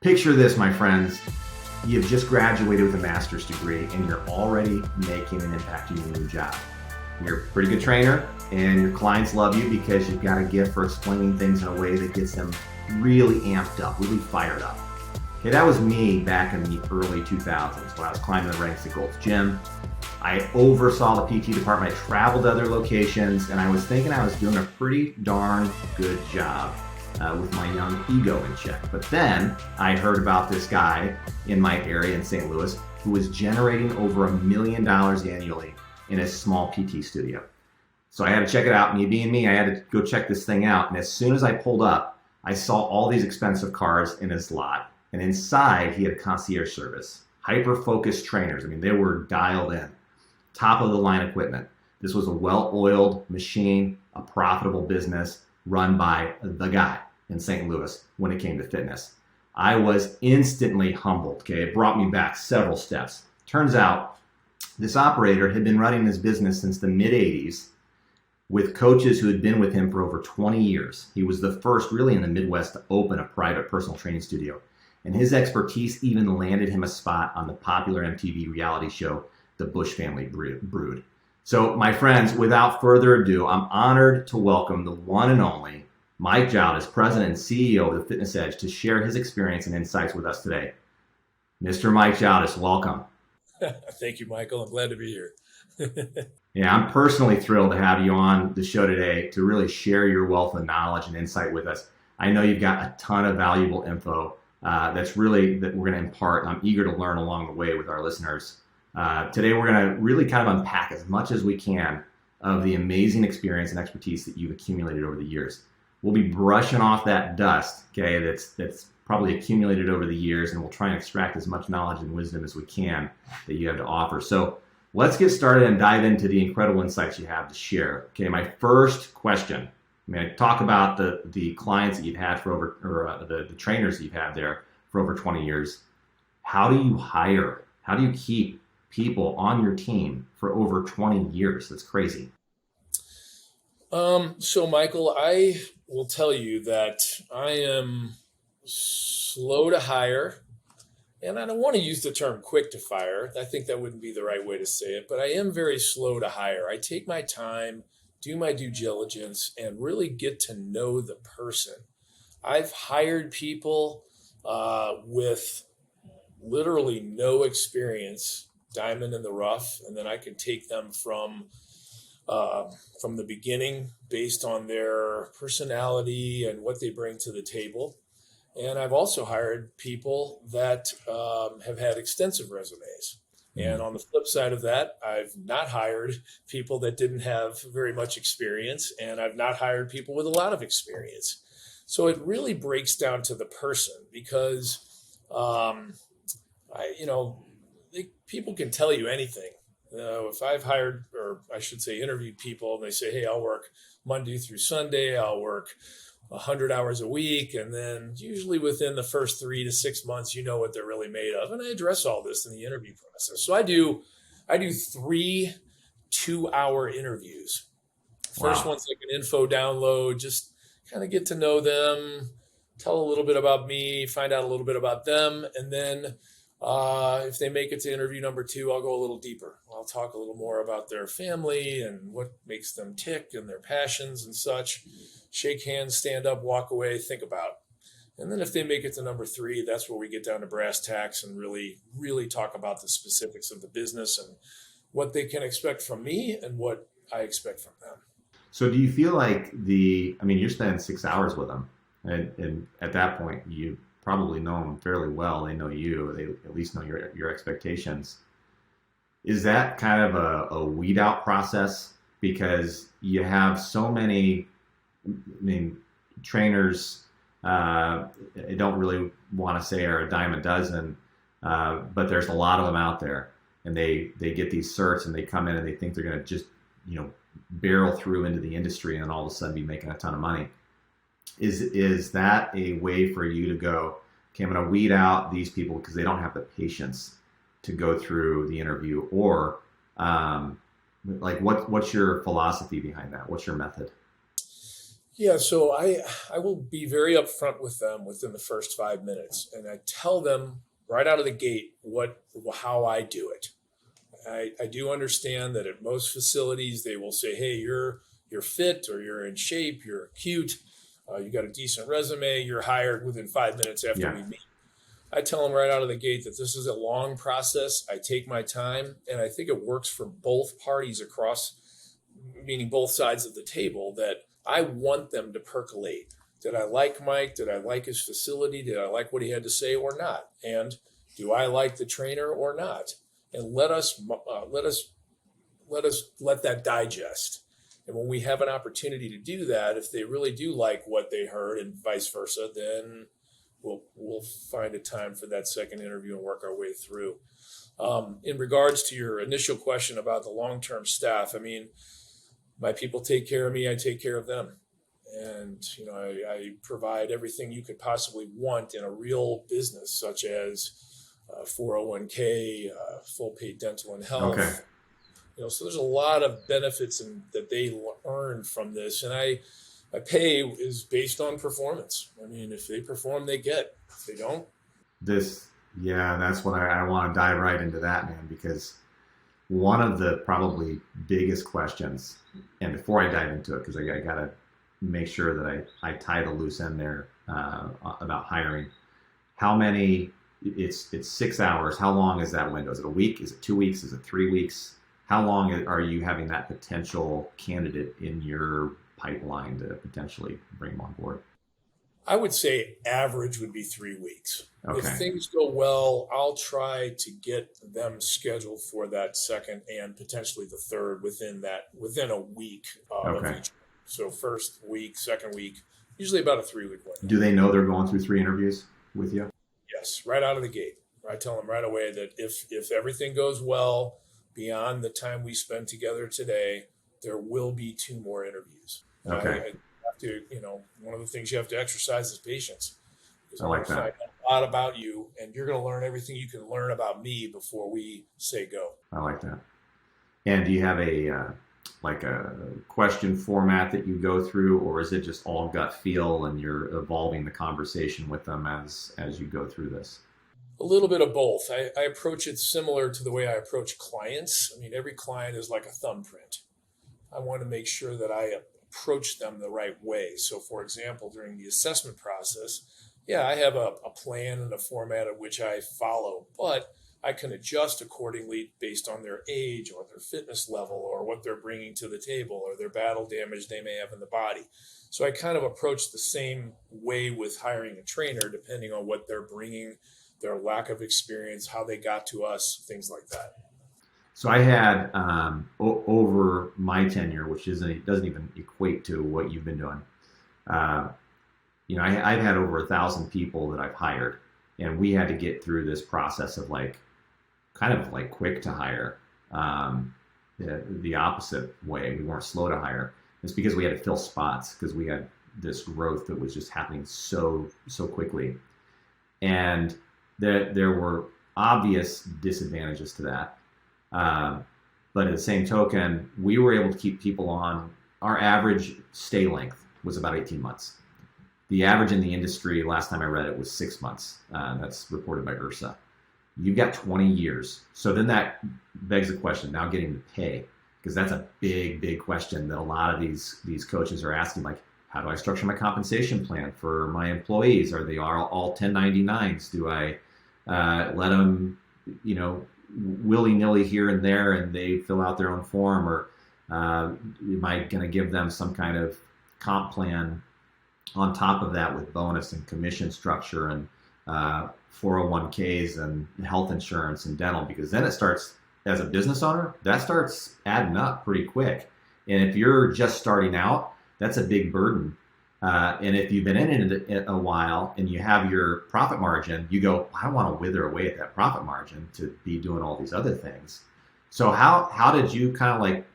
Picture this, my friends. You've just graduated with a master's degree and you're already making an impact in your new job. You're a pretty good trainer and your clients love you because you've got a gift for explaining things in a way that gets them really amped up, really fired up. Okay, that was me back in the early 2000s when I was climbing the ranks at Gold's Gym. I oversaw the PT department, I traveled to other locations, and I was thinking I was doing a pretty darn good job with my young ego in check. But then I heard about this guy in my area in St. Louis who was generating over $1 million annually in a small PT studio. So I had to check it out. Me being me, I had to go check this thing out. And as soon as I pulled up, I saw all these expensive cars in his lot. And inside, he had a concierge service, hyper-focused trainers. I mean, they were dialed in. Top of the line equipment. This was a well-oiled machine, a profitable business run by the guy in St. Louis when it came to fitness. I was instantly humbled. Okay, it brought me back several steps. Turns out this operator had been running his business since the mid-'80s with coaches who had been with him for over 20 years. He was the first really in the Midwest to open a private personal training studio. And his expertise even landed him a spot on the popular MTV reality show The Bush Family Brood. So, my friends, without further ado, I'm honored to welcome the one and only Mike Jaudes, President and CEO of the Fitness Edge, to share his experience and insights with us today. Mr. Mike Jaudes, welcome. Thank you, Michael. I'm glad to be here. Yeah, I'm personally thrilled to have you on the show today to really share your wealth of knowledge and insight with us. I know you've got a ton of valuable info that we're going to impart. I'm eager to learn along the way with our listeners. Today, we're going to really kind of unpack as much as we can of the amazing experience and expertise that you've accumulated over the years. We'll be brushing off that dust, okay, that's probably accumulated over the years, and we'll try and extract as much knowledge and wisdom as we can that you have to offer. So let's get started and dive into the incredible insights you have to share. Okay, my first question. I talk about the clients that you've had for over, or the trainers that you've had there for over 20 years. How do you hire? How do you keep people on your team for over 20 years? That's crazy. So Michael, I will tell you that I am slow to hire, and I don't want to use the term quick to fire. I think that wouldn't be the right way to say it, but I am very slow to hire. I take my time, do my due diligence, and really get to know the person. I've hired people with literally no experience, diamond in the rough, and then I can take them from the beginning based on their personality and what they bring to the table. And I've also hired people that have had extensive resumes. And on the flip side of that, I've not hired people that didn't have very much experience, and I've not hired people with a lot of experience. So it really breaks down to the person because people can tell you anything. If I've hired, or I should say interviewed people, and they say, hey, I'll work Monday through Sunday, I'll work 100 hours a week. And then usually within the first 3 to 6 months, you know what they're really made of. And I address all this in the interview process. So I do 3 2-hour interviews. First one's like an info download, just kind of get to know them, tell a little bit about me, find out a little bit about them. And then if they make it to interview number 2, I'll go a little deeper. I'll talk a little more about their family and what makes them tick and their passions and such. Shake hands, stand up, walk away, think about. And then if they make it to number 3, that's where we get down to brass tacks and really, really talk about the specifics of the business and what they can expect from me and what I expect from them. So do you feel like you're spending 6 hours with them, and at that point, you probably know them fairly well. They know you. They at least know your expectations. Is that kind of a weed out process? Because you have so many, trainers, I don't really want to say are a dime a dozen, but there's a lot of them out there, and they get these certs and they come in and they think they're going to just, barrel through into the industry and all of a sudden be making a ton of money. Is that a way for you to go, okay, I'm going to weed out these people because they don't have the patience to go through the interview? Or what's your philosophy behind that? What's your method? Yeah, so I will be very upfront with them within the first 5 minutes, and I tell them right out of the gate how I do it. I do understand that at most facilities they will say, "Hey, you're fit, or you're in shape, you're cute, you got a decent resume, you're hired within 5 minutes after Yeah. we meet." I tell them right out of the gate that this is a long process. I take my time, and I think it works for both parties across, meaning both sides of the table, that I want them to percolate. Did I like Mike? Did I like his facility? Did I like what he had to say or not? And do I like the trainer or not? And let that digest. And when we have an opportunity to do that, if they really do like what they heard and vice versa, then we'll find a time for that second interview and work our way through. In regards to your initial question about the long-term staff, I mean, my people take care of me, I take care of them. And, I provide everything you could possibly want in a real business, such as 401k, full paid dental and Okay. health. So there's a lot of benefits that they earn from this. And my pay is based on performance. I mean, if they perform, they get. If they don't, Yeah, that's what I want to dive right into that, man, because one of the probably biggest questions, and before I dive into it, because I got to make sure that I tie the loose end there about hiring. How many? It's 6 hours. How long is that window? Is it a week? Is it 2 weeks? Is it 3 weeks? How long are you having that potential candidate in your pipeline to potentially bring them on board? I would say average would be 3 weeks. If Okay. things go well, I'll try to get them scheduled for that second and potentially the third within a week of Okay. each. So first week, second week, usually about a 3 week window. Do they know they're going through 3 interviews with you? Yes, right out of the gate. I tell them right away that if everything goes well beyond the time we spend together today, there will be 2 more interviews. Okay. I have to, one of the things you have to exercise is patience, because I I like want to find that. out a lot about you, and you're going to learn everything you can learn about me before we say go. I like that. And do you have like a question format that you go through, or is it just all gut feel and you're evolving the conversation with them as you go through this? A little bit of both. I approach it similar to the way I approach clients. I mean, every client is like a thumbprint. I want to make sure that I approach them the right way. So, for example, during the assessment process, yeah, I have a plan and a format of which I follow, but I can adjust accordingly based on their age or their fitness level or what they're bringing to the table or their battle damage they may have in the body. So I kind of approach the same way with hiring a trainer, depending on what they're bringing, their lack of experience, how they got to us, things like that. So I had over my tenure, which doesn't even equate to what you've been doing. Uh, I've had over 1,000 people that I've hired, and we had to get through this process of like kind of like quick to hire, the opposite way. We weren't slow to hire. It's because we had to fill spots because we had this growth that was just happening so quickly, and there were obvious disadvantages to that. But at the same token, we were able to keep people on. Our average stay length was about 18 months. The average in the industry, last time I read it, was 6 months. That's reported by IRSA. You've got 20 years. So then that begs the question, now getting the pay, because that's a big question that a lot of these coaches are asking, like, how do I structure my compensation plan for my employees? Are they all 1099s? Do I let them, willy-nilly here and there and they fill out their own form, or am I going to give them some kind of comp plan on top of that with bonus and commission structure and 401ks and health insurance and dental? Because then it starts, as a business owner, that starts adding up pretty quick. And if you're just starting out, that's a big burden. And if you've been in it a while and you have your profit margin, you go, I want to wither away at that profit margin to be doing all these other things. So how did you kind of like,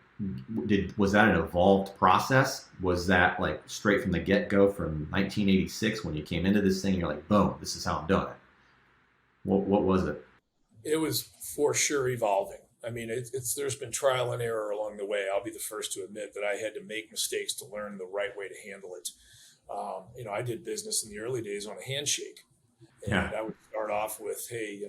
was that an evolved process? Was that like straight from the get-go from 1986 when you came into this thing, you're like, boom, this is how I'm doing it? What was it? It was for sure evolving. I mean, there's been trial and error along the way. I'll be the first to admit that I had to make mistakes to learn the right way to handle it. I did business in the early days on a handshake, Yeah. and I would start off with, "Hey,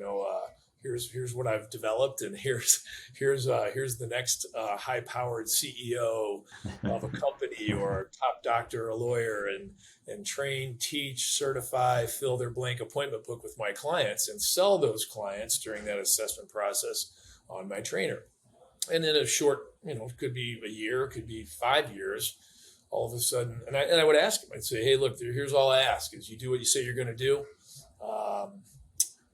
here's what I've developed, and here's the next high-powered CEO of a company or a top doctor or a lawyer, and train, teach, certify, fill their blank appointment book with my clients, and sell those clients during that assessment process on my trainer." And in a short, it could be a year, it could be 5 years. All of a sudden, and I would ask him, I'd say, "Hey, look, here's all I ask is you do what you say you're going to do.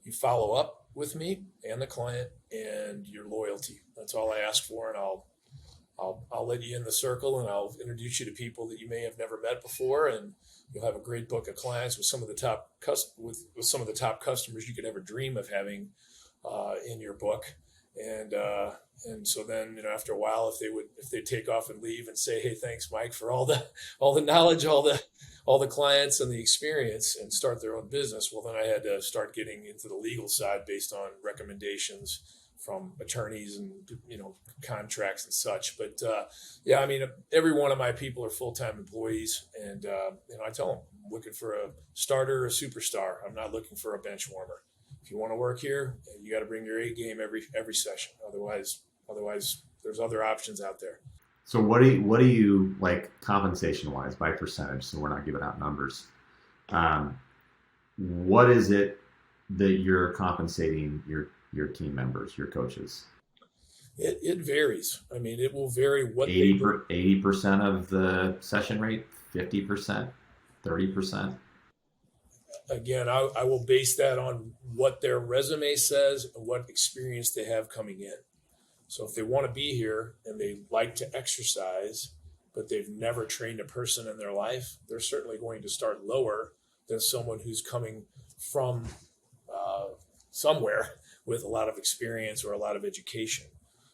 You follow up with me and the client, and your loyalty. That's all I ask for, and I'll let you in the circle, and I'll introduce you to people that you may have never met before, and you'll have a great book of clients with some of the top some of the top customers you could ever dream of having in your book." And so then, after a while, if they take off and leave and say, "Hey, thanks, Mike, for all the knowledge, all the clients and the experience," and start their own business, well, then I had to start getting into the legal side based on recommendations from attorneys and contracts and such. But yeah, I mean, every one of my people are full-time employees, and I tell them, I'm looking for a starter or a superstar. I'm not looking for a bench warmer. If you want to work here, you got to bring your A game every session. Otherwise, there's other options out there. So what do you like compensation wise by percentage? So we're not giving out numbers. What is it that you're compensating your team members, your coaches? It varies. I mean, it will vary what 80% of the session rate, 50%, 30%. Again, I will base that on what their resume says and what experience they have coming in. So if they want to be here and they like to exercise, but they've never trained a person in their life, they're certainly going to start lower than someone who's coming from somewhere with a lot of experience or a lot of education.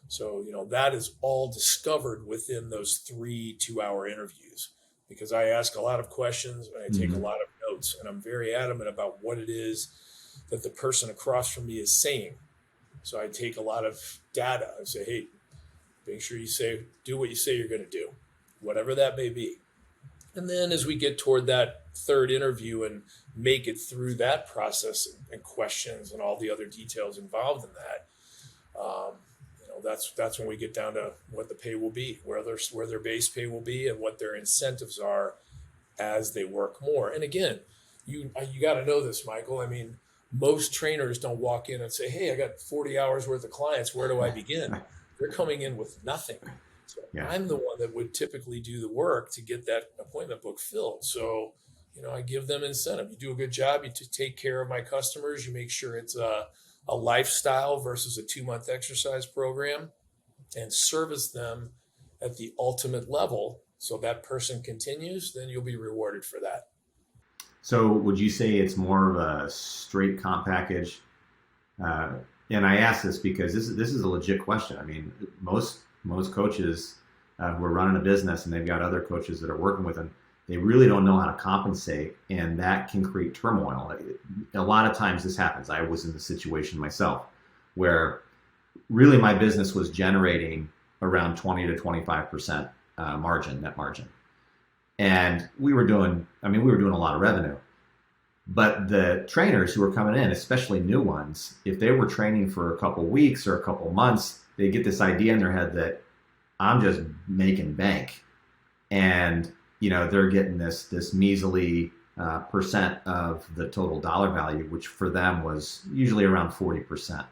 So, that is all discovered within those 3 2-hour interviews, because I ask a lot of questions and I take a lot of notes, and I'm very adamant about what it is that the person across from me is saying. So I take a lot of data. I say, "Hey, make sure you do what you say you're going to do, whatever that may be." And then as we get toward that third interview and make it through that process and questions and all the other details involved in that, that's when we get down to what the pay will be, where their base pay will be, and what their incentives are as they work more. And again, you got to know this, Michael. I mean, most trainers don't walk in and say, "Hey, I got 40 hours worth of clients. Where do I begin?" They're coming in with nothing. So Yeah. I'm the one that would typically do the work to get that appointment book filled. So, I give them incentive. You do a good job. You take care of my customers. You make sure it's a lifestyle versus a 2-month exercise program, and service them at the ultimate level. So that person continues, then you'll be rewarded for that. So would you say it's more of a straight comp package? And I ask this because this is a legit question. I mean, most coaches who are running a business and they've got other coaches that are working with them, they really don't know how to compensate, and that can create turmoil. A lot of times this happens. I was in the situation myself where really my business was generating around 20 to 25% net margin. And we were doing a lot of revenue. But the trainers who were coming in, especially new ones, if they were training for a couple weeks or a couple months, they get this idea in their head that I'm just making bank. And, they're getting this measly percent of the total dollar value, which for them was usually around 40%.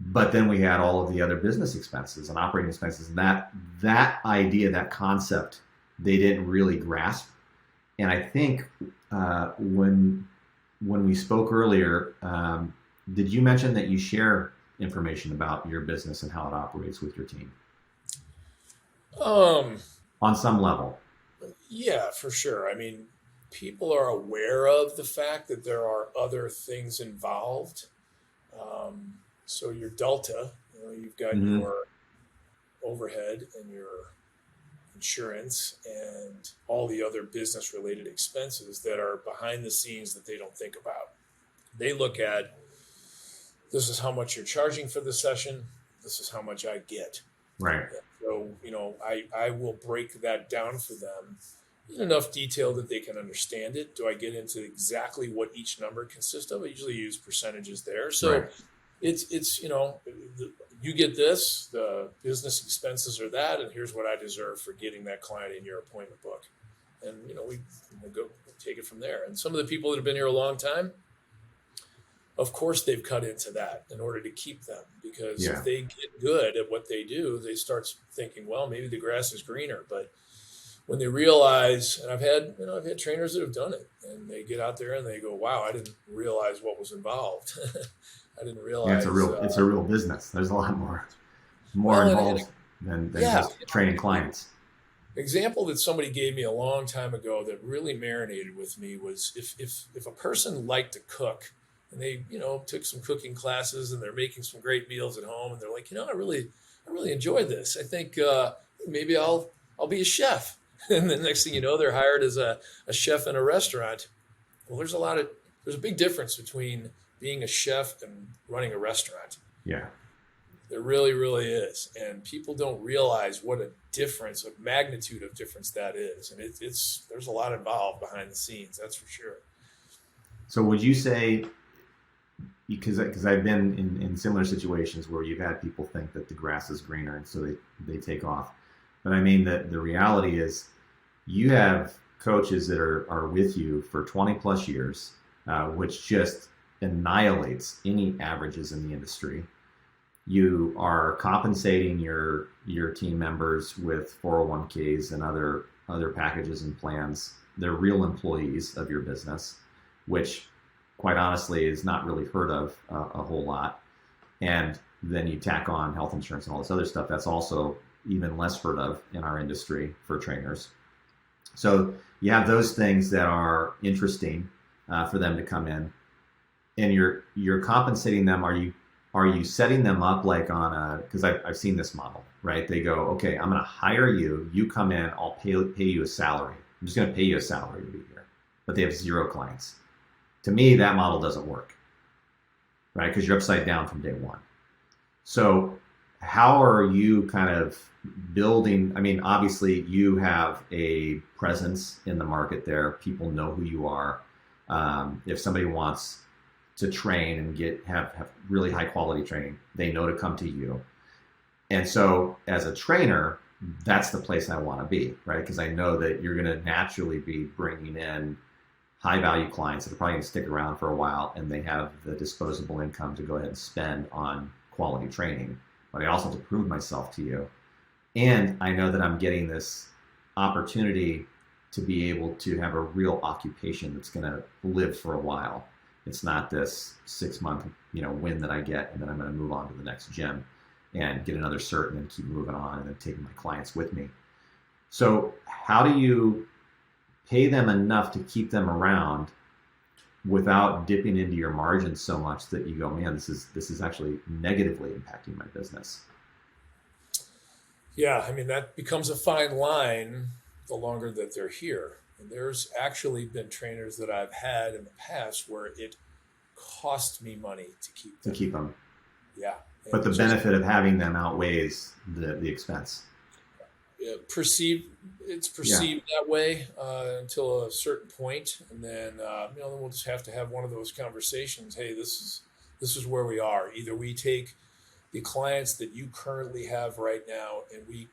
But then we had all of the other business expenses and operating expenses, and that idea, that concept, they didn't really grasp. And I think when we spoke earlier, did you mention that you share information about your business and how it operates with your team? On some level. Yeah, for sure. I mean, people are aware of the fact that there are other things involved. So your delta, you've got your overhead and your insurance and all the other business related expenses that are behind the scenes that they don't think about. They look at this is how much you're charging for the session. This is how much I get. Right. So, I will break that down for them in enough detail that they can understand it. Do I get into exactly what each number consists of? I usually use percentages there. So Right. it's you get this, the business expenses are that, and here's what I deserve for getting that client in your appointment book. And, we go take it from there. And some of the people that have been here a long time, of course, they've cut into that in order to keep them, because Yeah. if they get good at what they do, they start thinking, well, maybe the grass is greener. But when they realize, and I've had trainers that have done it, and they get out there and they go, wow, I didn't realize what was involved. I didn't Yeah, realize. it's a real business. There's a lot more Well, involved than just training clients. Example that somebody gave me a long time ago that really marinated with me was if a person liked to cook and they took some cooking classes and they're making some great meals at home and they're like, I really enjoy this. I think maybe I'll be a chef. And the next thing you know, they're hired as a chef in a restaurant. Well, there's a big difference between being a chef and running a restaurant. Yeah. There really, really is. And people don't realize what a magnitude of difference that is. And there's a lot involved behind the scenes, that's for sure. So would you say, because I've been in similar situations where you've had people think that the grass is greener and so they take off. But I mean that the reality is you have coaches that are with you for 20 plus years, which just annihilates any averages in the industry. You are compensating your team members with 401ks and other packages and plans. They're real employees of your business, which quite honestly is not really heard of a whole lot. And then you tack on health insurance and all this other stuff that's also even less heard of in our industry for trainers. So you have those things that are interesting for them to come in, and you're compensating them. Are you setting them up like because I've seen this model, right? They go, okay, I'm going to hire you. You come in, I'll pay you a salary. I'm just going to pay you a salary to be here. But they have 0 clients. To me, that model doesn't work, right? Because you're upside down from day one. So how are you kind of building? I mean, obviously you have a presence in the market there. People know who you are. If somebody wants to train and have really high quality training, they know to come to you. And so as a trainer, that's the place I want to be, right? Because I know that you're going to naturally be bringing in high value clients that are probably going to stick around for a while, and they have the disposable income to go ahead and spend on quality training. But I also have to prove myself to you. And I know that I'm getting this opportunity to be able to have a real occupation that's going to live for a while. It's not this 6-month, win that I get, and then I'm going to move on to the next gym and get another cert and then keep moving on and then taking my clients with me. So how do you pay them enough to keep them around without dipping into your margins so much that you go, man, this is actually negatively impacting my business? Yeah, I mean, that becomes a fine line the longer that they're here. And there's actually been trainers that I've had in the past where it cost me money to keep them. Yeah. But the benefit of having them outweighs the expense. It's perceived that way until a certain point, and then then we'll just have to have one of those conversations. Hey, this is where we are. Either we take the clients that you currently have right now and we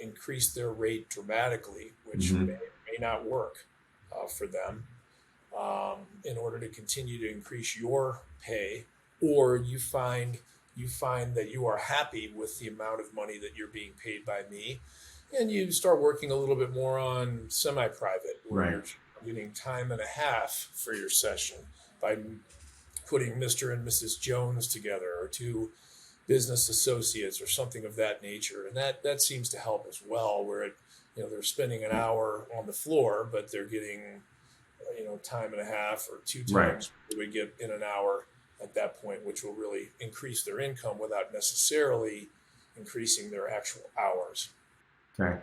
increase their rate dramatically, which may not work for them, in order to continue to increase your pay, or you find that you are happy with the amount of money that you're being paid by me, and you start working a little bit more on semi-private, where you're getting time and a half for your session by putting Mr. and Mrs. Jones together, or 2 business associates or something of that nature. And that seems to help as well, where they're spending an hour on the floor, but they're getting, time and a half or 2 times what we get in an hour at that point, which will really increase their income without necessarily increasing their actual hours. Okay.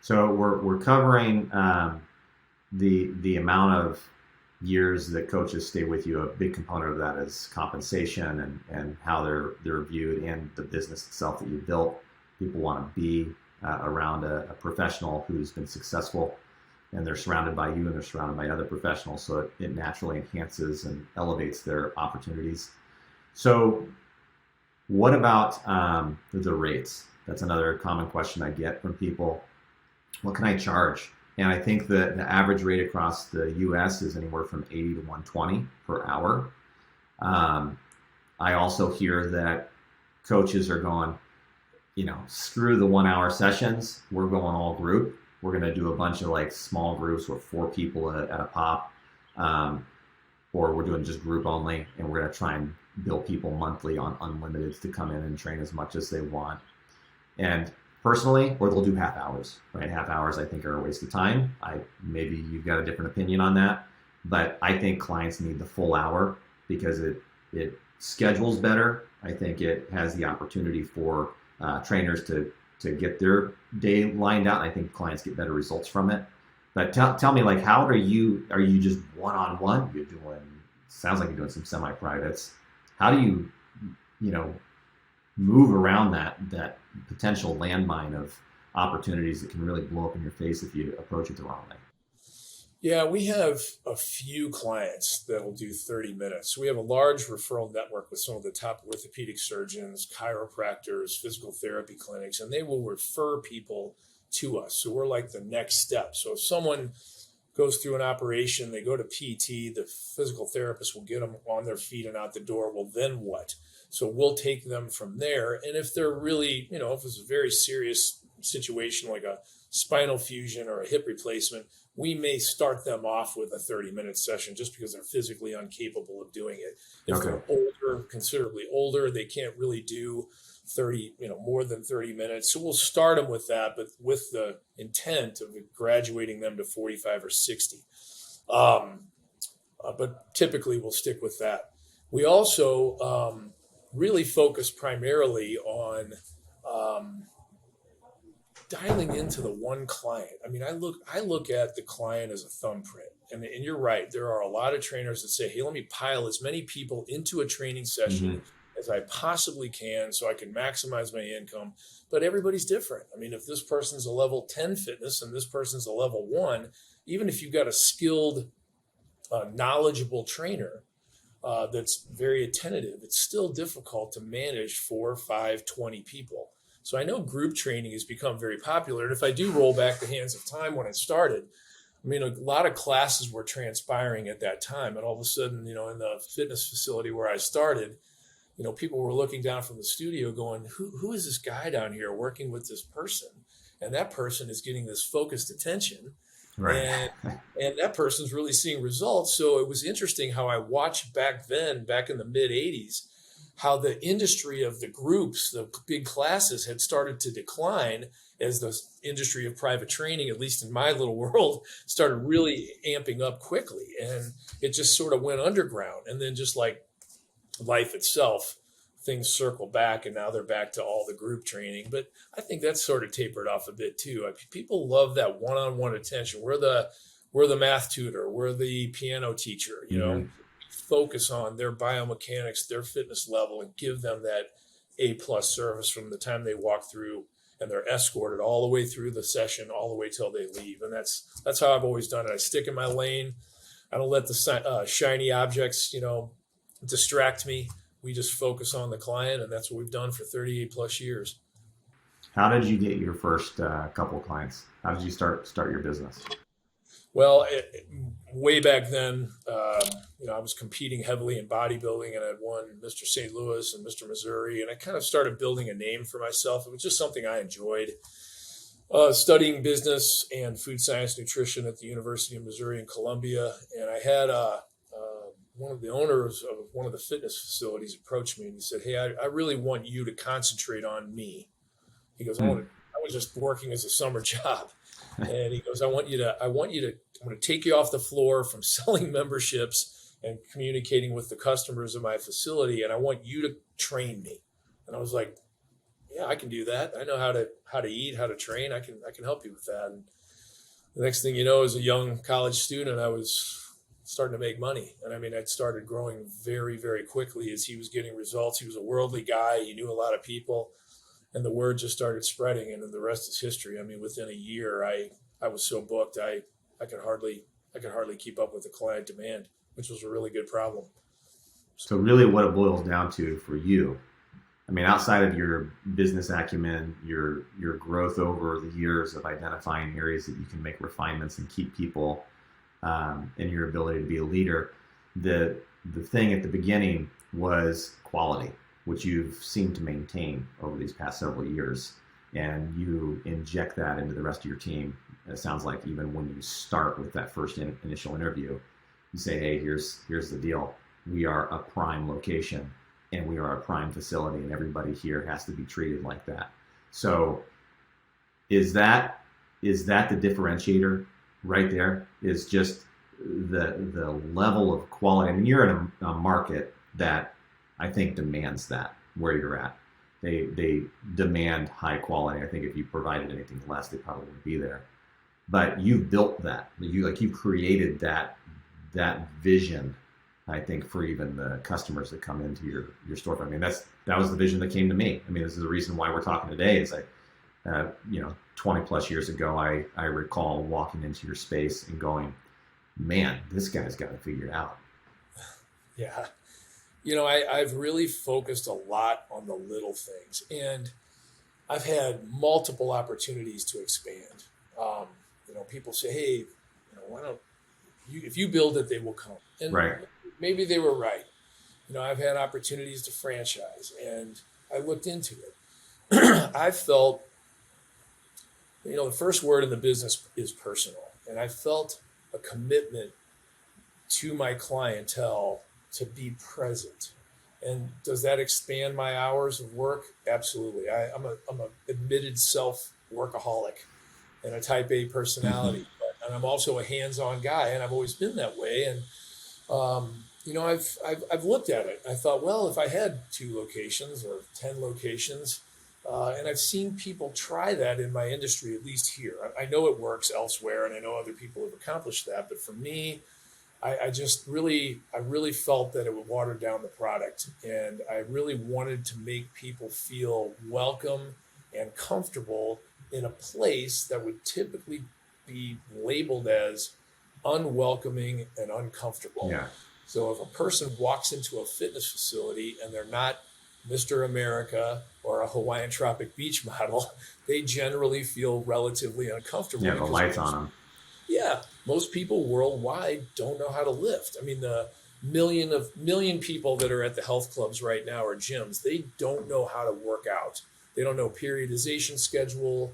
So we're covering the amount of years that coaches stay with you, a big component of that is compensation and how they're viewed, and the business itself that you built. People want to be around a professional who's been successful, and they're surrounded by you and they're surrounded by other professionals. So it naturally enhances and elevates their opportunities. So what about the rates? That's another common question I get from people. What can I charge? And I think that the average rate across the US is anywhere from 80 to 120 per hour. I also hear that coaches are going, screw the 1 hour sessions. We're going all group. We're going to do a bunch of like small groups with 4 people at a pop, or we're doing just group only, and we're going to try and bill people monthly on unlimited to come in and train as much as they want. And personally, or they'll do half hours, right? Half hours I think are a waste of time. Maybe you've got a different opinion on that, but I think clients need the full hour because it schedules better. I think it has the opportunity for trainers to get their day lined out. I think clients get better results from it. But tell me, like, how are you just one-on-one? You're doing, sounds like you're doing some semi-privates. How do you move around that potential landmine of opportunities that can really blow up in your face if you approach it the wrong way? Yeah, we have a few clients that will do 30 minutes. We have a large referral network with some of the top orthopedic surgeons, chiropractors, physical therapy clinics, and they will refer people to us. So we're like the next step. So if someone goes through an operation, they go to PT, the physical therapist will get them on their feet and out the door. Well, then what? So we'll take them from there. And if they're really, if it's a very serious situation like a spinal fusion or a hip replacement, we may start them off with a 30-minute session just because they're physically incapable of doing it. If they're older, considerably older, they can't really do 30, more than 30 minutes. So we'll start them with that, but with the intent of graduating them to 45 or 60. But typically we'll stick with that. We also really focus primarily on dialing into the one client. I mean, I look at the client as a thumbprint, and you're right. There are a lot of trainers that say, "Hey, let me pile as many people into a training session as I possibly can, so I can maximize my income." But everybody's different. I mean, if this person's a level 10 fitness and this person's a level 1, even if you've got a skilled, knowledgeable trainer that's very attentive, it's still difficult to manage 4, 5, 20 people. So I know group training has become very popular. And if I do roll back the hands of time when I started, I mean, a lot of classes were transpiring at that time. And all of a sudden, in the fitness facility where I started, people were looking down from the studio going, who is this guy down here working with this person? And that person is getting this focused attention. Right. And that person's really seeing results. So it was interesting how I watched back in the mid 80s, how the industry of the groups, the big classes, had started to decline as the industry of private training, at least in my little world, started really amping up quickly. And it just sort of went underground. And then just like life itself, things circle back, and now they're back to all the group training. But I think that's sort of tapered off a bit too. People love that one-on-one attention. We're the math tutor, we're the piano teacher, focus on their biomechanics, their fitness level, and give them that A+ service from the time they walk through, and they're escorted all the way through the session, all the way till they leave. And that's how I've always done it. I stick in my lane. I don't let the shiny objects, distract me. We just focus on the client, and that's what we've done for 38+ years. How did you get your first couple of clients? How did you start your business? Well, way back then, I was competing heavily in bodybuilding, and I'd won Mr. St. Louis and Mr. Missouri, and I kind of started building a name for myself. It was just something I enjoyed. Studying business and food science nutrition at the University of Missouri in Columbia, and I had one of the owners of one of the fitness facilities approached me, and he said, "Hey, I really want you to concentrate on me." He goes, I was just working as a summer job. And he goes, I'm going to take you off the floor from selling memberships and communicating with the customers of my facility. And I want you to train me. And I was like, yeah, I can do that. I know how to eat, how to train. I can help you with that. And the next thing you know, as a young college student, I was starting to make money. And I mean, it started growing very, very quickly as he was getting results. He was a worldly guy. He knew a lot of people, and the word just started spreading. And then the rest is history. I mean, within a year, I was so booked, I could hardly keep up with the client demand, which was a really good problem. So really what it boils down to for you, I mean, outside of your business acumen, your growth over the years of identifying areas that you can make refinements and keep people, and your ability to be a leader, the thing at the beginning was quality, which you've seemed to maintain over these past several years, and you inject that into the rest of your team. It sounds like even when you start with that first initial interview, you say, hey, here's the deal. We are a prime location and we are a prime facility, and everybody here has to be treated like that. So is that the differentiator right there? Is just the level of quality? I mean, you're in a market that I think demands that where you're at. They demand high quality. I think if you provided anything less, they probably wouldn't be there. But you've built that. You created that vision, I think, for even the customers that come into your storefront. I mean, that was the vision that came to me. I mean, this is the reason why we're talking today. Is 20 plus years ago, I recall walking into your space and going, man, this guy's got to figure it out. Yeah. I've really focused a lot on the little things, and I've had multiple opportunities to expand. People say, hey, why don't you, if you build it, they will come. And right. Maybe they were right. I've had opportunities to franchise, and I looked into it. I felt, the first word in the business is personal, and I felt a commitment to my clientele to be present. And does that expand my hours of work? Absolutely. I'm a admitted self-workaholic and a type A personality, and I'm also a hands-on guy, and I've always been that way. And I've looked at it. I thought, well, if I had 2 locations or 10 locations, and I've seen people try that in my industry, at least here. I know it works elsewhere, and I know other people have accomplished that. But for me, I really felt that it would water down the product, and I really wanted to make people feel welcome and comfortable in a place that would typically be labeled as unwelcoming and uncomfortable. Yeah. So if a person walks into a fitness facility and they're not Mr. America or a Hawaiian Tropic Beach model, they generally feel relatively uncomfortable. Yeah, the lights on them. Yeah, most people worldwide don't know how to lift. I mean, the million people that are at the health clubs right now or gyms, they don't know how to work out. They don't know periodization schedule,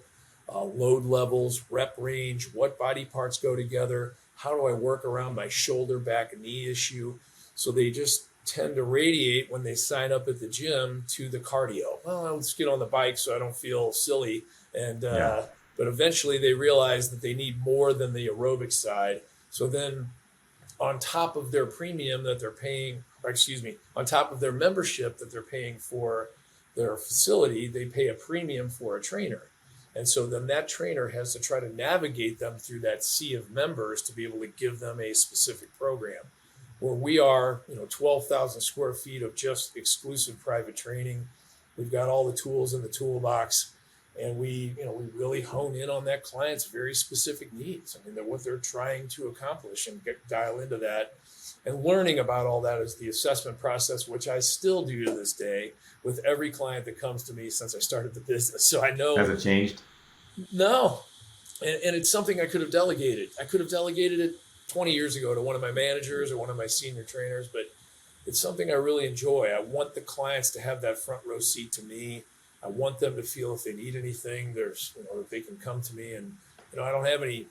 load levels, rep range, what body parts go together, how do I work around my shoulder, back, and knee issue. So they just tend to radiate when they sign up at the gym to the cardio. Well, let's get on the bike so I don't feel silly. And but eventually they realize that they need more than the aerobic side. So then on top of their premium that they're paying, on top of their membership that they're paying for their facility, they pay a premium for a trainer. And so then that trainer has to try to navigate them through that sea of members to be able to give them a specific program. Where we are, 12,000 square feet of just exclusive private training. We've got all the tools in the toolbox, and we really hone in on that client's very specific needs. I mean, what they're trying to accomplish, and dial into that. And learning about all that is the assessment process, which I still do to this day with every client that comes to me since I started the business. So I know. Has it changed? No. And it's something I could have delegated. I could have delegated it 20 years ago to one of my managers or one of my senior trainers, but it's something I really enjoy. I want the clients to have that front row seat to me. I want them to feel if they need anything, that they can come to me. And, I don't have any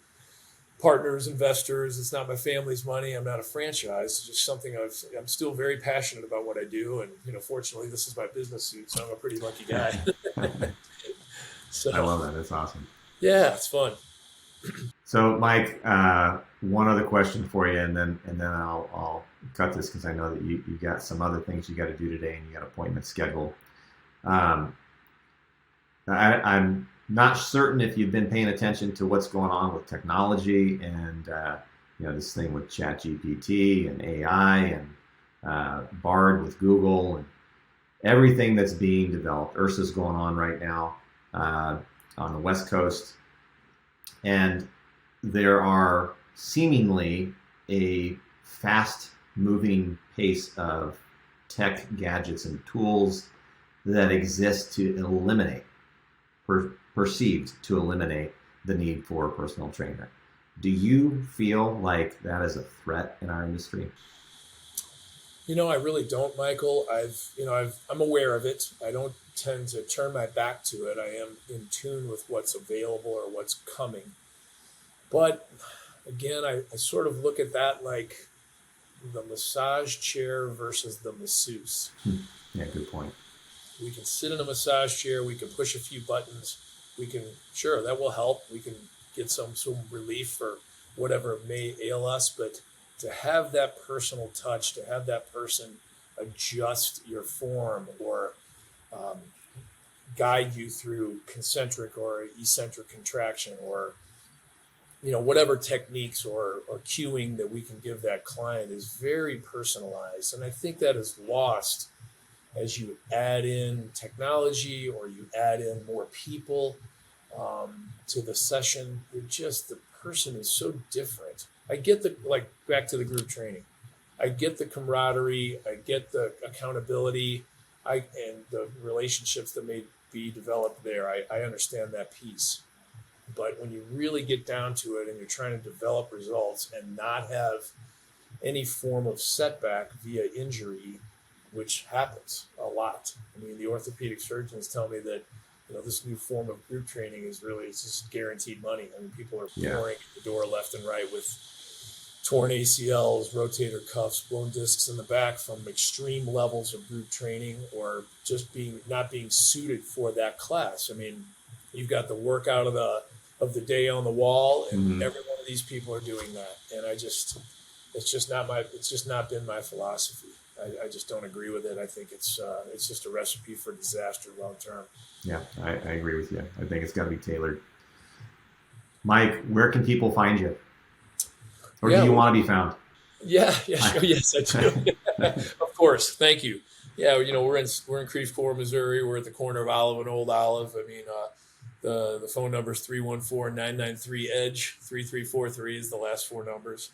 partners, investors. It's not my family's money. I'm not a franchise. It's just something I'm still very passionate about what I do. And, fortunately, this is my business suit, so I'm a pretty lucky guy. So, I love that. That's awesome. Yeah, it's fun. So, Mike, one other question for you, and then I'll cut this because I know that you got some other things you got to do today, and you got appointments scheduled. I'm not certain if you've been paying attention to what's going on with technology and this thing with ChatGPT and AI and Bard with Google and everything that's being developed. Ursa's going on right now on the West Coast. And there are seemingly a fast-moving pace of tech gadgets and tools that exist to eliminate, perceived to eliminate the need for a personal trainer. Do you feel like that is a threat in our industry? I really don't, Michael. I'm aware of it. I don't tend to turn my back to it. I am in tune with what's available or what's coming. But again, I sort of look at that like the massage chair versus the masseuse. Yeah, good point. We can sit in a massage chair. We can push a few buttons. Sure, that will help. We can get some relief for whatever may ail us. But to have that personal touch, to have that person adjust your form or guide you through concentric or eccentric contraction or whatever techniques or cueing that we can give that client is very personalized. And I think that is lost as you add in technology or you add in more people to the session. The person is so different. I get back to the group training. I get the camaraderie. I get the accountability and the relationships that may be developed there. I understand that piece. But when you really get down to it and you're trying to develop results and not have any form of setback via injury, which happens a lot. I mean, the orthopedic surgeons tell me that, this new form of group training is really, it's just guaranteed money. I mean, people are pouring at the door left and right with torn ACLs, rotator cuffs, blown discs in the back from extreme levels of group training or just not being suited for that class. I mean, you've got the workout of the day on the wall, and every one of these people are doing that. And it's just not been my philosophy. I just don't agree with it. I think it's just a recipe for disaster long term. Yeah, I agree with you. I think it's got to be tailored. Mike, where can people find you? Or do you want to be found? Yeah, sure. Yes, I do. Of course. Thank you. Yeah, we're in Creve Coeur, Missouri. We're at the corner of Olive and Old Olive. I mean, the phone number is 314-993-EDGE. 3343 is the last four numbers.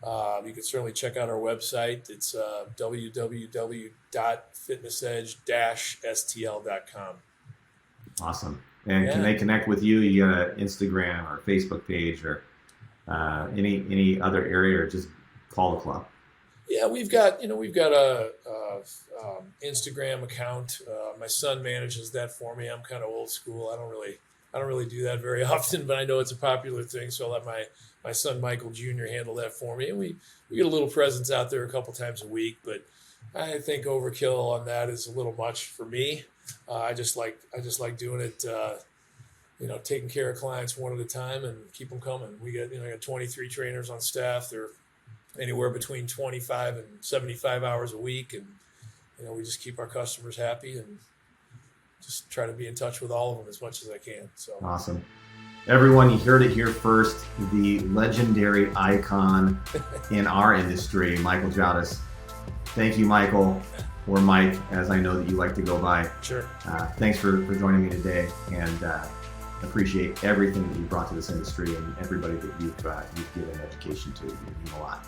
You can certainly check out our website. It's www.fitnessedge-stl.com. Awesome. And can they connect with you? You got an Instagram or Facebook page or any other area, or just call the club? Yeah, we've got a Instagram account. My son manages that for me. I'm kind of old school. I don't really do that very often, but I know it's a popular thing. So I'll let my son Michael Jr. handle that for me. And we get a little presence out there a couple times a week, but I think overkill on that is a little much for me. I just like doing it. Taking care of clients one at a time and keep them coming. We got 23 trainers on staff. They're anywhere between 25 and 75 hours a week, and we just keep our customers happy and just try to be in touch with all of them as much as I can. So awesome. Everyone, you heard it here first. The legendary icon in our industry, Michael Jaudes. Thank you, Michael, or Mike, as I know that you like to go by. Sure. Thanks for joining me today, and appreciate everything that you brought to this industry and everybody that you've given education to. You mean a lot.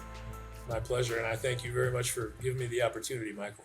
My pleasure, and I thank you very much for giving me the opportunity, Michael.